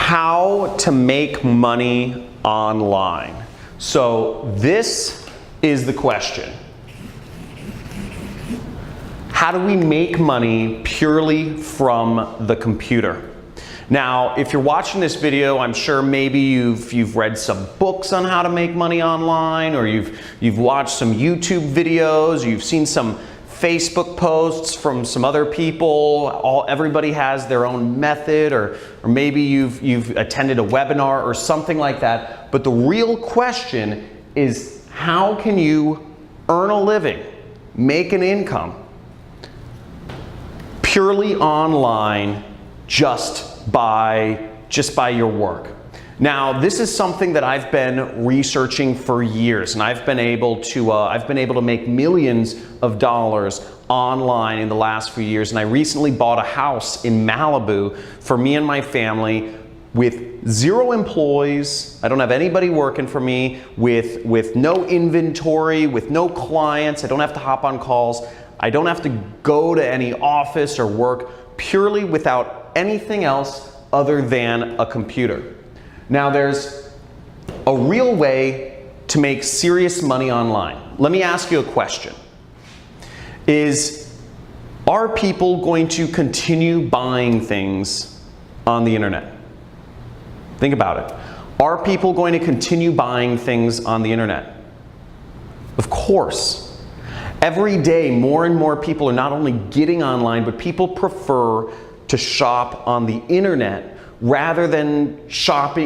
how to make money online. So this is the question. How do we make money purely from the computer? Now, if you're watching this video, I'm sure maybe you've read some books on how to make money online, or you've watched some YouTube videos, you've seen some Facebook posts from some other people. Everybody has their own method, or maybe you've attended a webinar or something like that. But the real question is, how can you earn a living, make an income purely online just by your work? Now, this is something that I've been researching for years, and I've been able to make millions of dollars online in the last few years. And I recently bought a house in Malibu for me and my family with 0 employees. I don't have anybody working for me, with no inventory, with no clients. I don't have to hop on calls. I don't have to go to any office or work, purely without anything else other than a computer. Now, there's a real way to make serious money online. Let me ask you a question. Are people going to continue buying things on the internet? Think about it. Are people going to continue buying things on the internet? Of course. Every day, more and more people are not only getting online, but people prefer to shop on the internet rather than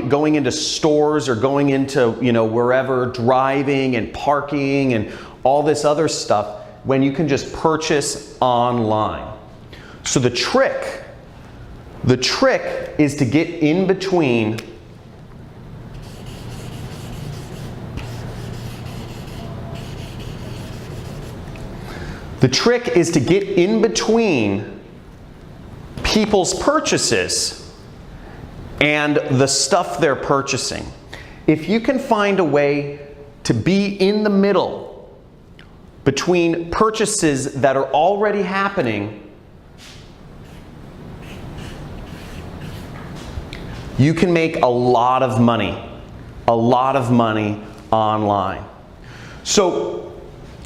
going into stores or going into, wherever, driving and parking and all this other stuff, when you can just purchase online. So the trick is to get in between people's purchases and the stuff they're purchasing. If you can find a way to be in the middle between purchases that are already happening, you can make a lot of money online. So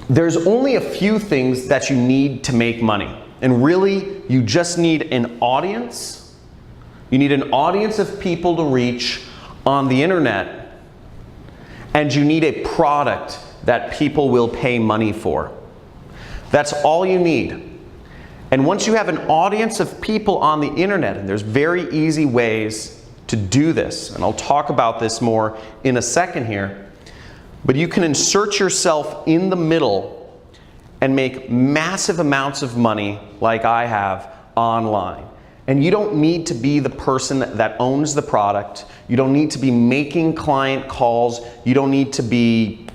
there's only a few things that you need to make money. And really, you just need an audience. You need an audience of people to reach on the internet, and you need a product that people will pay money for. That's all you need. And once you have an audience of people on the internet, and there's very easy ways to do this, and I'll talk about this more in a second here, but you can insert yourself in the middle and make massive amounts of money like I have online. And you don't need to be the person that owns the product. You don't need to be making client calls. You don't need to be,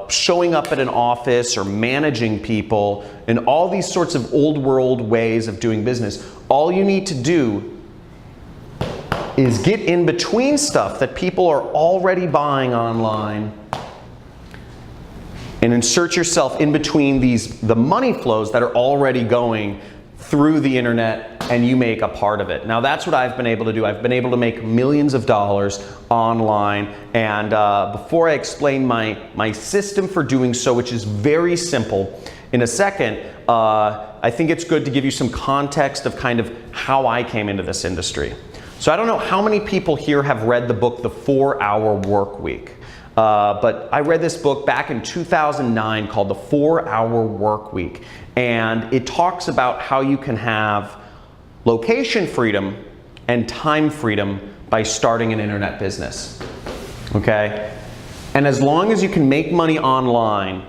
showing up at an office or managing people and all these sorts of old world ways of doing business. All you need to do is get in between stuff that people are already buying online and insert yourself in between the money flows that are already going through the internet, and you make a part of it. Now, that's what I've been able to do. I've been able to make millions of dollars online, and before I explain my system for doing so, which is very simple, in a second, I think it's good to give you some context of kind of how I came into this industry. So I don't know how many people here have read the book, The 4-Hour Work Week. But I read this book back in 2009 called The 4-Hour Work Week. And it talks about how you can have location freedom and time freedom by starting an internet business. Okay? And as long as you can make money online,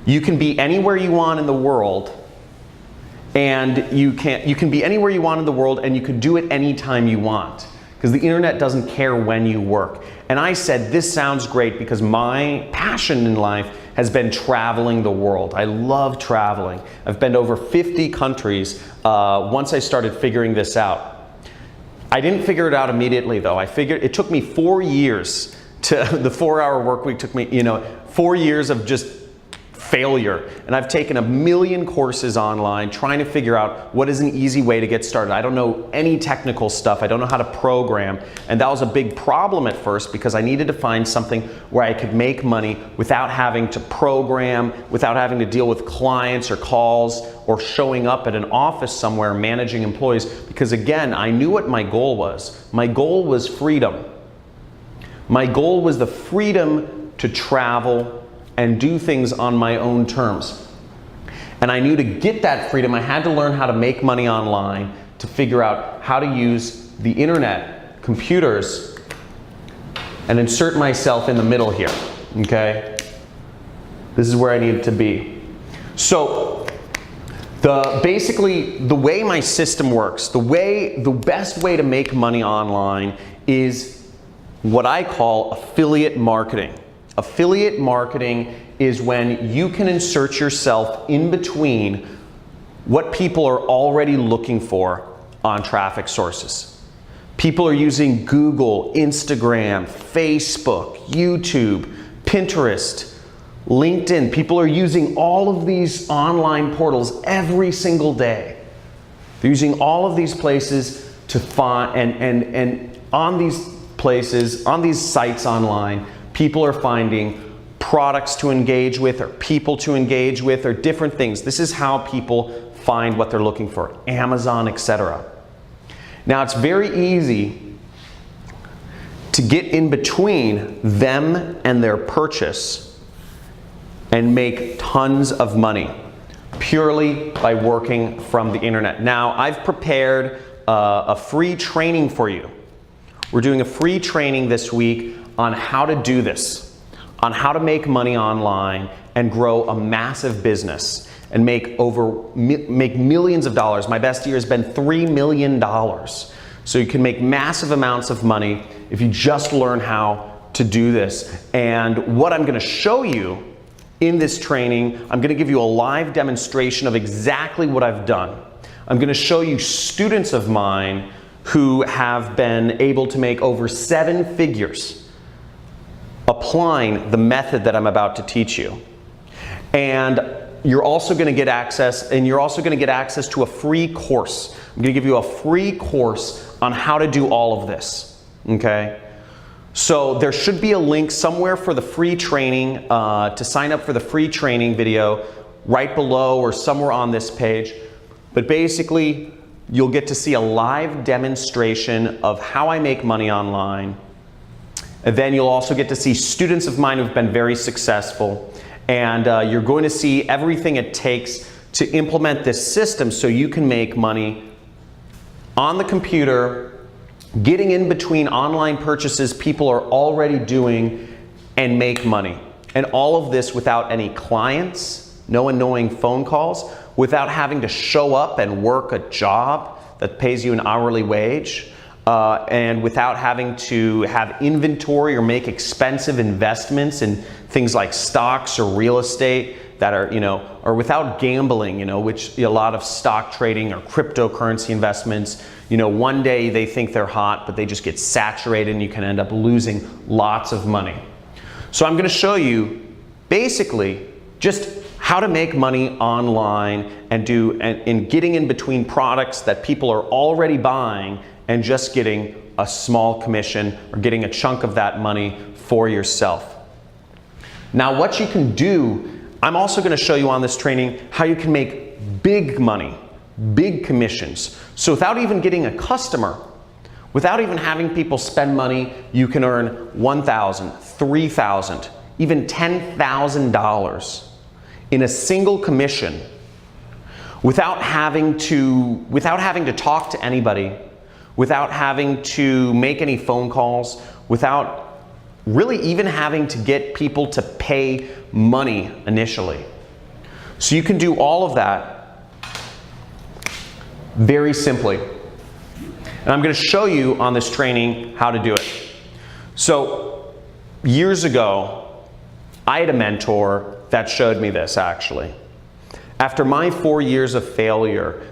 you can be anywhere you want in the world. And you can be anywhere you want in the world, and you can do it anytime you want, because the internet doesn't care when you work. And I said, this sounds great, because my passion in life has been traveling the world. I love traveling. I've been to over 50 countries once I started figuring this out. I didn't figure it out immediately, though. It took me 4 years the 4-Hour Work Week took me, 4 years of just failure. And I've taken a million courses online trying to figure out what is an easy way to get started. I don't know any technical stuff. I don't know how to program. And that was a big problem at first because I needed to find something where I could make money without having to program, without having to deal with clients or calls or showing up at an office somewhere managing employees. Because again, I knew what my goal was. My goal was freedom. My goal was the freedom to travel and do things on my own terms. And I knew to get that freedom, I had to learn how to make money online, to figure out how to use the internet, computers, and insert myself in the middle here, okay? This is where I needed to be. So, basically, the way my system works, the best way to make money online is what I call affiliate marketing. Affiliate marketing is when you can insert yourself in between what people are already looking for on traffic sources. People are using Google, Instagram, Facebook, YouTube, Pinterest, LinkedIn. People are using all of these online portals every single day. They're using all of these places to find, and on these places, on these sites online, people are finding products to engage with or people to engage with or different things. This is how people find what they're looking for, Amazon, etc. Now it's very easy to get in between them and their purchase and make tons of money purely by working from the internet. Now I've prepared a free training for you. We're doing a free training this week on how to do this, on how to make money online and grow a massive business and make millions of dollars. My best year has been $3 million. So you can make massive amounts of money if you just learn how to do this. And what I'm going to show you in this training, I'm going to give you a live demonstration of exactly what I've done. I'm going to show you students of mine who have been able to make over 7 figures applying the method that I'm about to teach you. And you're also going to get access, to a free course. I'm going to give you a free course on how to do all of this, okay? So there should be a link somewhere for the free training, to sign up for the free training video right below or somewhere on this page. But basically, you'll get to see a live demonstration of how I make money online. And then you'll also get to see students of mine who've been very successful. And you're going to see everything it takes to implement this system so you can make money on the computer, getting in between online purchases people are already doing, and make money. And all of this without any clients, no annoying phone calls, without having to show up and work a job that pays you an hourly wage, and without having to have inventory or make expensive investments in things like stocks or real estate that are, or without gambling, which a lot of stock trading or cryptocurrency investments, one day they think they're hot, but they just get saturated and you can end up losing lots of money. So I'm going to show you basically just how to make money online and getting in between products that people are already buying and just getting a small commission or getting a chunk of that money for yourself. Now what you can do, I'm also going to show you on this training how you can make big money, big commissions. So without even getting a customer, without even having people spend money, you can earn $1,000, $3,000, even $10,000 in a single commission without having to talk to anybody, without having to make any phone calls, without really even having to get people to pay money initially. So you can do all of that very simply. And I'm going to show you on this training how to do it. So years ago, I had a mentor that showed me this actually. After my 4 years of failure,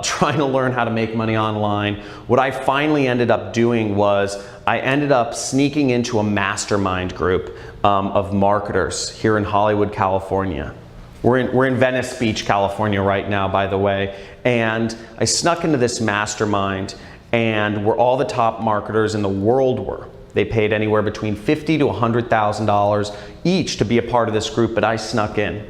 trying to learn how to make money online. What I finally ended up doing was I ended up sneaking into a mastermind group of marketers here in Hollywood, California. We're in Venice Beach, California right now, by the way. And I snuck into this mastermind, and where all the top marketers in the world were. They paid anywhere between $50,000 to $100,000 each to be a part of this group, but I snuck in.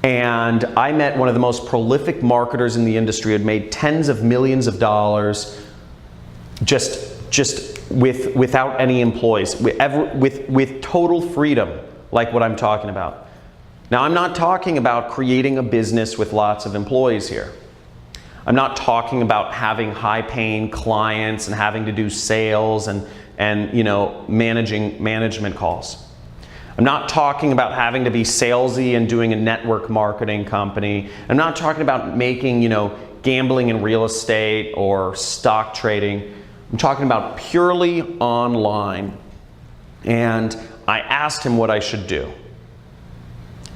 And I met one of the most prolific marketers in the industry, had made tens of millions of dollars without any employees, with total freedom, like what I'm talking about. Now, I'm not talking about creating a business with lots of employees here. I'm not talking about having high-paying clients and having to do sales and management calls. I'm not talking about having to be salesy and doing a network marketing company. I'm not talking about making, gambling in real estate or stock trading. I'm talking about purely online. And I asked him what I should do.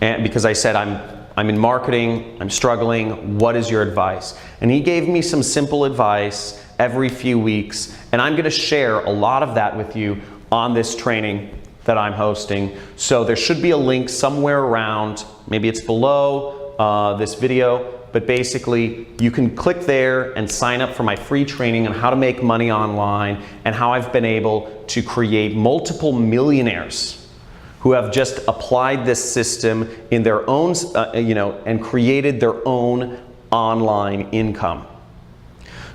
And because I said, I'm in marketing, I'm struggling, what is your advice? And he gave me some simple advice every few weeks, and I'm gonna share a lot of that with you on this training that I'm hosting. So there should be a link somewhere around, maybe it's below this video, but basically you can click there and sign up for my free training on how to make money online and how I've been able to create multiple millionaires who have just applied this system in their own, and created their own online income.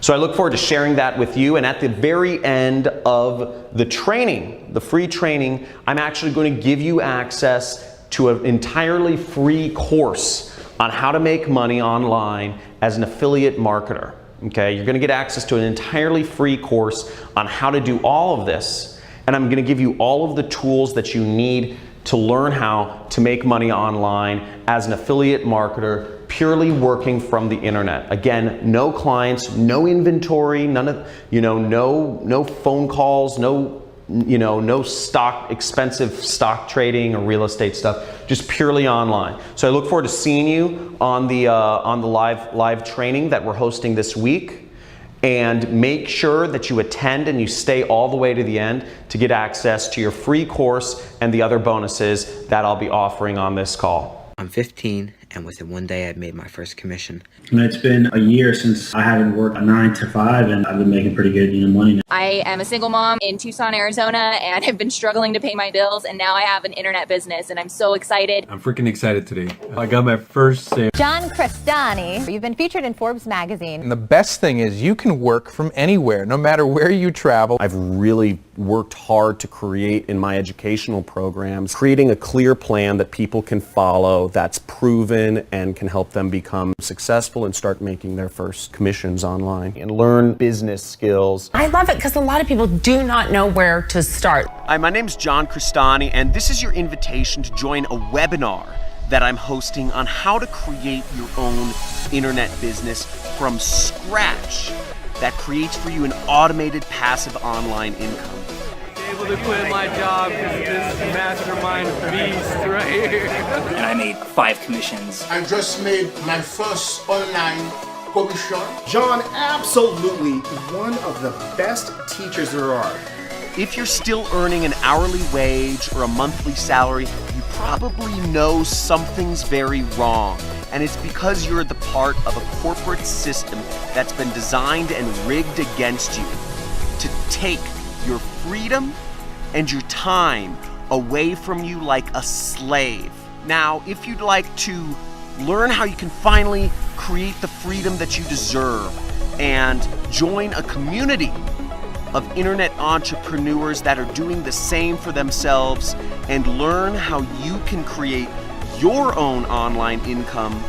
So I look forward to sharing that with you, and at the very end of the training, the free training, I'm actually going to give you access to an entirely free course on how to make money online as an affiliate marketer. Okay, you're going to get access to an entirely free course on how to do all of this. And I'm going to give you all of the tools that you need to learn how to make money online as an affiliate marketer, purely working from the internet. Again, no clients, no inventory, none of, no phone calls, no expensive stock trading or real estate stuff, just purely online. So I look forward to seeing you on the live training that we're hosting this week. And make sure that you attend and you stay all the way to the end to get access to your free course and the other bonuses that I'll be offering on this call. I'm 15, and within one day, I'd made my first commission. It's been a year since I haven't worked a 9 to 5, and I've been making pretty good, money now. I am a single mom in Tucson, Arizona, and I've been struggling to pay my bills, and now I have an internet business, and I'm so excited. I'm freaking excited today. I got my first sale. John Crestani, you've been featured in Forbes magazine. And the best thing is you can work from anywhere, no matter where you travel. I've really worked hard to create in my educational programs, creating a clear plan that people can follow, that's proven and can help them become successful and start making their first commissions online and learn business skills. I love it because a lot of people do not know where to start. Hi, my name's John Crestani, and this is your invitation to join a webinar that I'm hosting on how to create your own internet business from scratch that creates for you an automated passive online income. Able to quit my job because of this mastermind beast right here. And I made 5 commissions. I just made my first online commission. John, absolutely one of the best teachers there are. If you're still earning an hourly wage or a monthly salary, you probably know something's very wrong. And it's because you're the part of a corporate system that's been designed and rigged against you to take your freedom and your time away from you like a slave. Now, if you'd like to learn how you can finally create the freedom that you deserve and join a community of internet entrepreneurs that are doing the same for themselves and learn how you can create your own online income,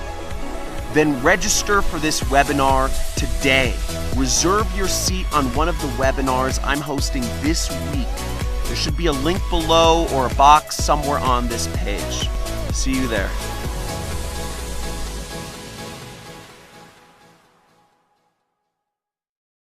then register for this webinar today. Reserve your seat on one of the webinars I'm hosting this week. There should be a link below or a box somewhere on this page. See you there.